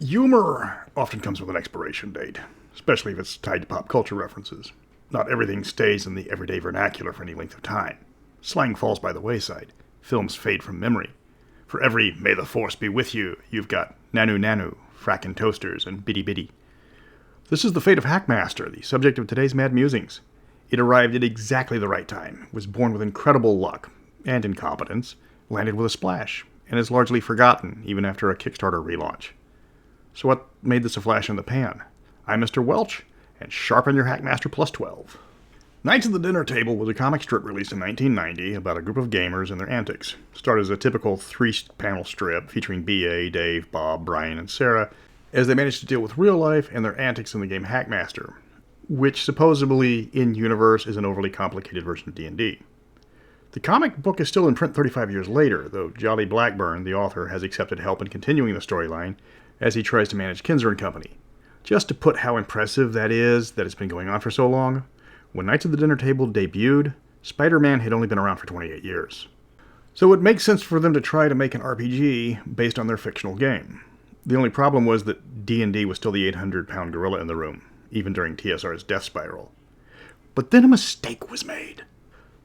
Humor often comes with an expiration date, especially if it's tied to pop culture references. Not everything stays in the everyday vernacular for any length of time. Slang falls by the wayside. Films fade from memory. For every "May the Force be with you," you've got "Nanu Nanu," "Frackin' Toasters," and "Bitty Bitty." This is the fate of Hackmaster, the subject of today's Mad Musings. It arrived at exactly the right time, was born with incredible luck and incompetence, landed with a splash, and is largely forgotten even after a Kickstarter relaunch. So what made this a flash in the pan? I'm Mr. Welch, and sharpen your Hackmaster plus 12. Knights of the Dinner Table was a comic strip released in 1990 about a group of gamers and their antics. It started as a typical 3-panel strip featuring B.A., Dave, Bob, Brian, and Sarah as they managed to deal with real life and their antics in the game Hackmaster, which supposedly in-universe is an overly complicated version of D&D. The comic book is still in print 35 years later, though Jolly Blackburn, the author, has accepted help in continuing the storyline as he tries to manage Kinzer & Company. Just to put how impressive that is, that it's been going on for so long, when Knights of the Dinner Table debuted, Spider-Man had only been around for 28 years. So it makes sense for them to try to make an RPG based on their fictional game. The only problem was that D&D was still the 800-pound gorilla in the room, even during TSR's death spiral. But then a mistake was made.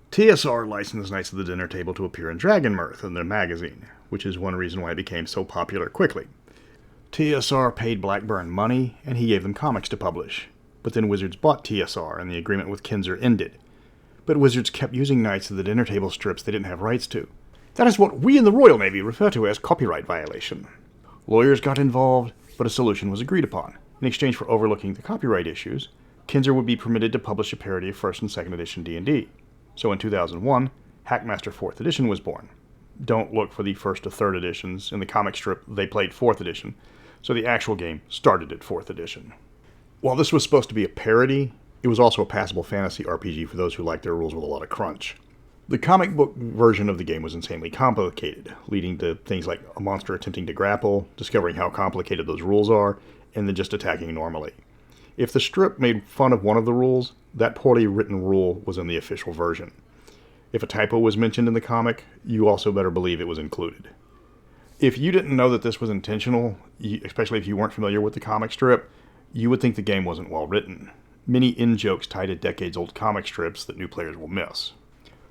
TSR licensed Knights of the Dinner Table to appear in Dragon Mirth in their magazine, which is one reason why it became so popular quickly. TSR paid Blackburn money, and he gave them comics to publish. But then Wizards bought TSR, and the agreement with Kinzer ended. But Wizards kept using Knights of the Dinner Table strips they didn't have rights to. That is what we in the Royal Navy refer to as copyright violation. Lawyers got involved, but a solution was agreed upon. In exchange for overlooking the copyright issues, Kinzer would be permitted to publish a parody of 1st and 2nd edition D&D. So in 2001, Hackmaster 4th edition was born. Don't look for the 1st to 3rd editions. In the comic strip, they played 4th edition, so the actual game started at 4th edition. While this was supposed to be a parody, it was also a passable fantasy RPG for those who liked their rules with a lot of crunch. The comic book version of the game was insanely complicated, leading to things like a monster attempting to grapple, discovering how complicated those rules are, and then just attacking normally. If the strip made fun of one of the rules, that poorly written rule was in the official version. If a typo was mentioned in the comic, you also better believe it was included. If you didn't know that this was intentional, especially if you weren't familiar with the comic strip, you would think the game wasn't well written. Many in-jokes tied to decades-old comic strips that new players will miss.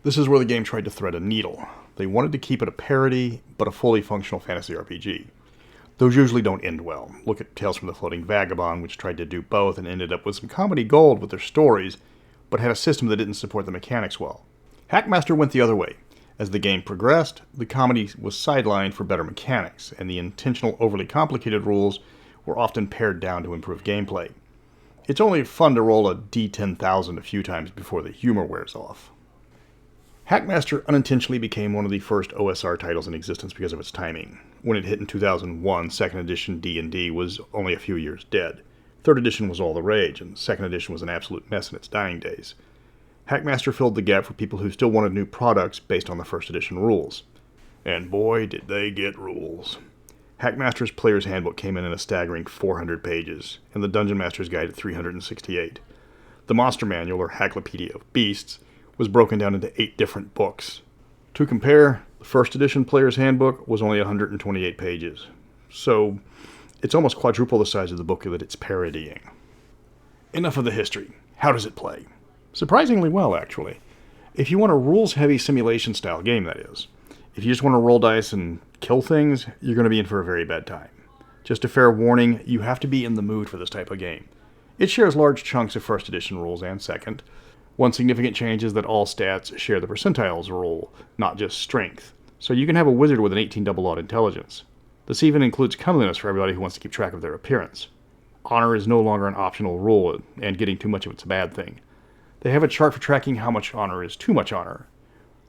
This is where the game tried to thread a needle. They wanted to keep it a parody, but a fully functional fantasy RPG. Those usually don't end well. Look at Tales from the Floating Vagabond, which tried to do both and ended up with some comedy gold with their stories, but had a system that didn't support the mechanics well. Hackmaster went the other way. As the game progressed, the comedy was sidelined for better mechanics, and the intentional overly complicated rules were often pared down to improve gameplay. It's only fun to roll a D10,000 a few times before the humor wears off. Hackmaster unintentionally became one of the first OSR titles in existence because of its timing. When it hit in 2001, 2nd edition D&D was only a few years dead. 3rd edition was all the rage, and 2nd edition was an absolute mess in its dying days. Hackmaster filled the gap for people who still wanted new products based on the 1st edition rules. And boy, did they get rules. Hackmaster's Player's Handbook came in a staggering 400 pages, and the Dungeon Master's Guide at 368. The Monster Manual, or Hacklopedia of Beasts, was broken down into 8 different books. To compare, the 1st edition Player's Handbook was only 128 pages. So, it's almost quadruple the size of the book that it's parodying. Enough of the history. How does it play? Surprisingly well, actually. If you want a rules-heavy simulation-style game, that is. If you just want to roll dice and kill things, you're going to be in for a very bad time. Just a fair warning, you have to be in the mood for this type of game. It shares large chunks of 1st edition rules and 2nd. One significant change is that all stats share the percentiles rule, not just strength. So you can have a wizard with an 18 double-odd intelligence. This even includes comeliness for everybody who wants to keep track of their appearance. Honor is no longer an optional rule, and getting too much of it's a bad thing. They have a chart for tracking how much honor is too much honor.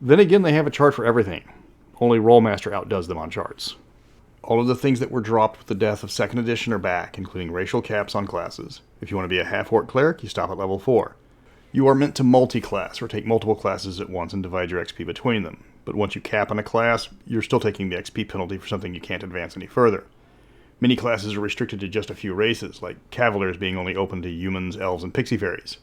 Then again, they have a chart for everything. Only Rollmaster outdoes them on charts. All of the things that were dropped with the death of 2nd edition are back, including racial caps on classes. If you want to be a half-orc cleric, you stop at level 4. You are meant to multi-class, or take multiple classes at once and divide your XP between them. But once you cap on a class, you're still taking the XP penalty for something you can't advance any further. Many classes are restricted to just a few races, like Cavaliers being only open to humans, elves, and pixie fairies.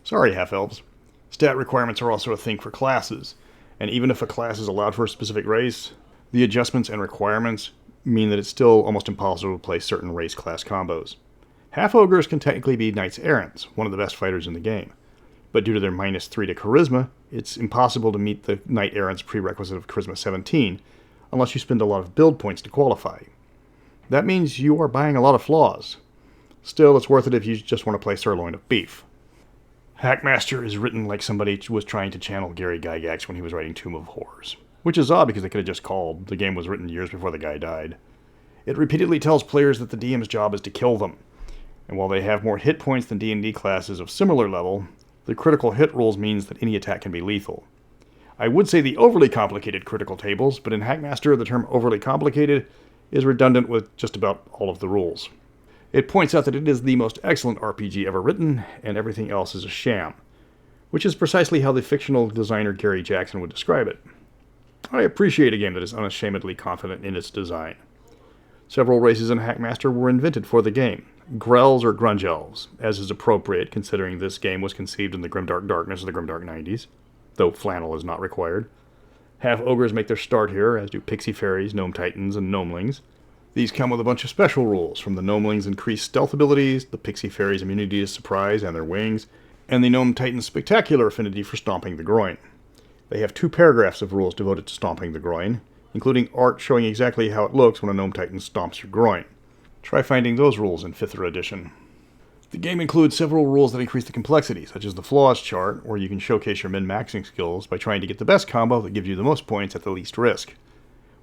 Sorry, half-elves. Stat requirements are also a thing for classes, and even if a class is allowed for a specific race, the adjustments and requirements mean that it's still almost impossible to play certain race class combos. Half-ogres can technically be knights errants, one of the best fighters in the game. But due to their -3 to charisma, it's impossible to meet the knight errant's prerequisite of charisma 17 unless you spend a lot of build points to qualify. That means you are buying a lot of flaws. Still, it's worth it if you just want to play sirloin of beef. Hackmaster is written like somebody was trying to channel Gary Gygax when he was writing Tomb of Horrors, which is odd because they could have just called. The game was written years before the guy died. It repeatedly tells players that the DM's job is to kill them, and while they have more hit points than D&D classes of similar level, the critical hit rules means that any attack can be lethal. I would say the overly complicated critical tables, but in Hackmaster the term overly complicated is redundant with just about all of the rules. It points out that it is the most excellent RPG ever written, and everything else is a sham, which is precisely how the fictional designer Gary Jackson would describe it. I appreciate a game that is unashamedly confident in its design. Several races in Hackmaster were invented for the game. Grells or Grunge Elves, as is appropriate considering this game was conceived in the grimdark darkness of the grimdark 90s, though flannel is not required. Half-ogres make their start here, as do pixie fairies, gnome titans, and gnomelings. These come with a bunch of special rules, from the gnomelings' increased stealth abilities, the pixie fairies' immunity to surprise and their wings, and the gnome titans' spectacular affinity for stomping the groin. They have 2 paragraphs of rules devoted to stomping the groin, including art showing exactly how it looks when a gnome titan stomps your groin. Try finding those rules in 5th edition. The game includes several rules that increase the complexity, such as the flaws chart, where you can showcase your min-maxing skills by trying to get the best combo that gives you the most points at the least risk.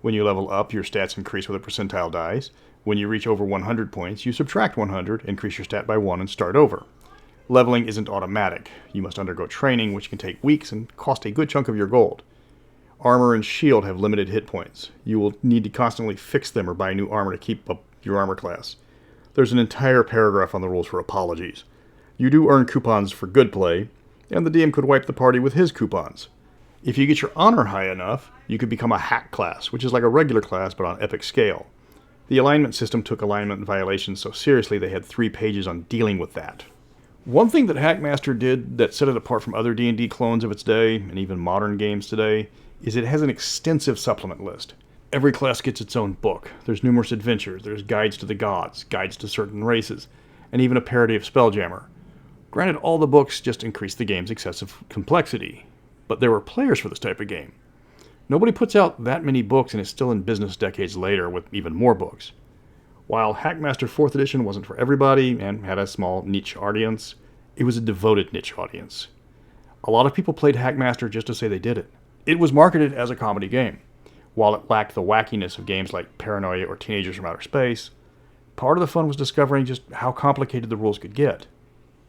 When you level up, your stats increase with a percentile dice. When you reach over 100 points, you subtract 100, increase your stat by 1, and start over. Leveling isn't automatic. You must undergo training, which can take weeks and cost a good chunk of your gold. Armor and shield have limited hit points. You will need to constantly fix them or buy new armor to keep up your armor class. There's an entire paragraph on the rules for apologies. You do earn coupons for good play, and the DM could wipe the party with his coupons. If you get your honor high enough, you could become a hack class, which is like a regular class but on epic scale. The alignment system took alignment violations so seriously they had 3 pages on dealing with that. One thing that Hackmaster did that set it apart from other D&D clones of its day, and even modern games today, is it has an extensive supplement list. Every class gets its own book. There's numerous adventures, there's guides to the gods, guides to certain races, and even a parody of Spelljammer. Granted, all the books just increase the game's excessive complexity, but there were players for this type of game. Nobody puts out that many books and is still in business decades later with even more books. While Hackmaster 4th edition wasn't for everybody and had a small niche audience, it was a devoted niche audience. A lot of people played Hackmaster just to say they did it. It was marketed as a comedy game. While it lacked the wackiness of games like Paranoia or Teenagers from Outer Space, part of the fun was discovering just how complicated the rules could get.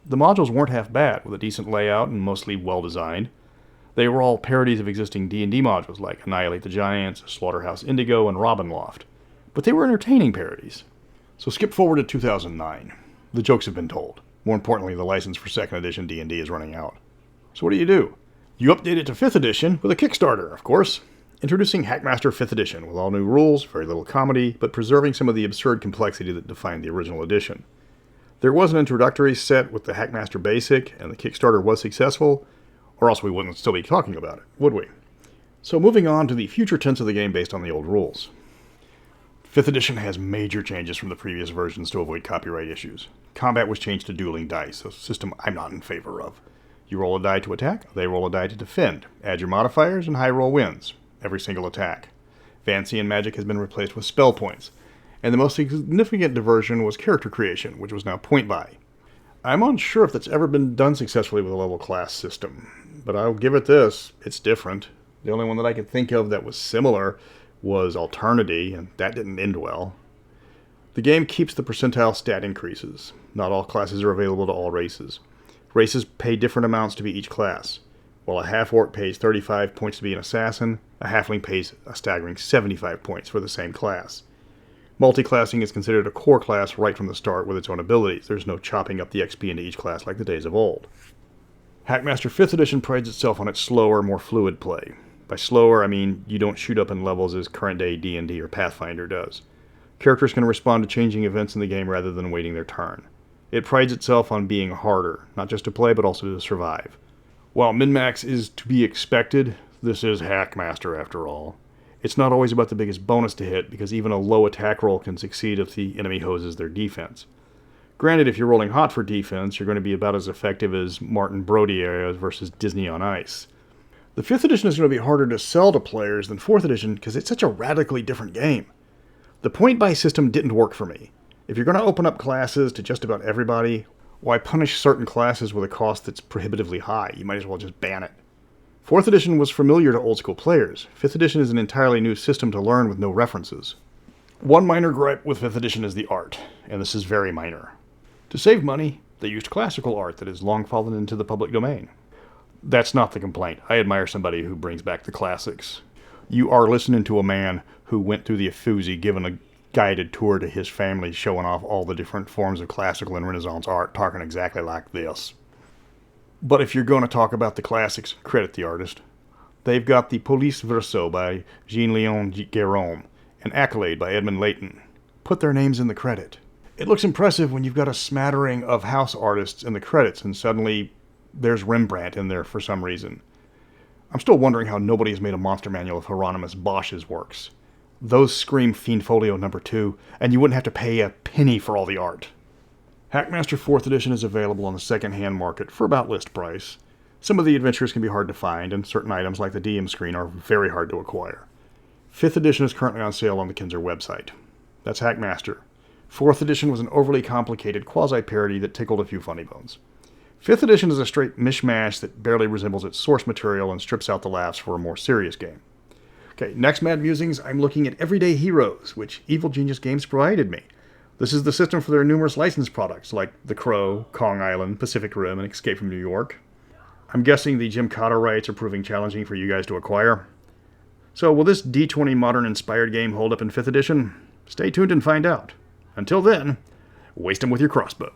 The modules weren't half bad, with a decent layout and mostly well-designed. They were all parodies of existing D&D modules like Annihilate the Giants, Slaughterhouse Indigo, and Robinloft. But they were entertaining parodies. So skip forward to 2009. The jokes have been told. More importantly, the license for 2nd edition D&D is running out. So what do? You update it to 5th edition with a Kickstarter, of course. Introducing Hackmaster 5th edition with all new rules, very little comedy, but preserving some of the absurd complexity that defined the original edition. There was an introductory set with the Hackmaster Basic, and the Kickstarter was successful, or else we wouldn't still be talking about it, would we? So moving on to the future tense of the game based on the old rules. 5th edition has major changes from the previous versions to avoid copyright issues. Combat was changed to dueling dice, a system I'm not in favor of. You roll a die to attack, they roll a die to defend. Add your modifiers, and high roll wins every single attack. Fancy and magic has been replaced with spell points, and the most significant diversion was character creation, which was now point buy. I'm unsure if that's ever been done successfully with a level class system, but I'll give it this, it's different. The only one that I could think of that was similar was Alternity, and that didn't end well. The game keeps the percentile stat increases. Not all classes are available to all races. Races pay different amounts to be each class. While a half-orc pays 35 points to be an assassin, a halfling pays a staggering 75 points for the same class. Multiclassing is considered a core class right from the start with its own abilities. There's no chopping up the XP into each class like the days of old. Hackmaster 5th edition prides itself on its slower, more fluid play. By slower, I mean you don't shoot up in levels as current-day D&D or Pathfinder does. Characters can respond to changing events in the game rather than waiting their turn. It prides itself on being harder, not just to play but also to survive. While min-max is to be expected, this is Hackmaster after all. It's not always about the biggest bonus to hit, because even a low attack roll can succeed if the enemy hoses their defense. Granted, if you're rolling hot for defense, you're going to be about as effective as Martin Brody areas versus Disney on Ice. The 5th edition is going to be harder to sell to players than 4th edition because it's such a radically different game. The point-buy system didn't work for me. If you're going to open up classes to just about everybody, why punish certain classes with a cost that's prohibitively high? You might as well just ban it. 4th edition was familiar to old-school players. 5th edition is an entirely new system to learn with no references. One minor gripe with 5th edition is the art, and this is very minor. To save money, they used classical art that has long fallen into the public domain. That's not the complaint. I admire somebody who brings back the classics. You are listening to a man who went through the Uffizi giving a guided tour to his family showing off all the different forms of classical and Renaissance art, talking exactly like this. But if you're going to talk about the classics, credit the artist. They've got the Police Verso by Jean-Léon Guérôme, an Accolade by Edmund Layton. Put their names in the credit. It looks impressive when you've got a smattering of house artists in the credits and suddenly there's Rembrandt in there for some reason. I'm still wondering how nobody has made a monster manual of Hieronymus Bosch's works. Those scream Fiend Folio number 2, and you wouldn't have to pay a penny for all the art. Hackmaster 4th edition is available on the second-hand market for about list price. Some of the adventures can be hard to find, and certain items like the DM screen are very hard to acquire. 5th edition is currently on sale on the Kinzer website. That's Hackmaster. 4th edition was an overly complicated quasi-parody that tickled a few funny bones. 5th edition is a straight mishmash that barely resembles its source material and strips out the laughs for a more serious game. Okay, next Mad Musings, I'm looking at Everyday Heroes, which Evil Genius Games provided me. This is the system for their numerous licensed products, like The Crow, Kong Island, Pacific Rim, and Escape from New York. I'm guessing the Jim Cotter rights are proving challenging for you guys to acquire. So will this D20 modern-inspired game hold up in 5th edition? Stay tuned and find out. Until then, waste them with your crossbow.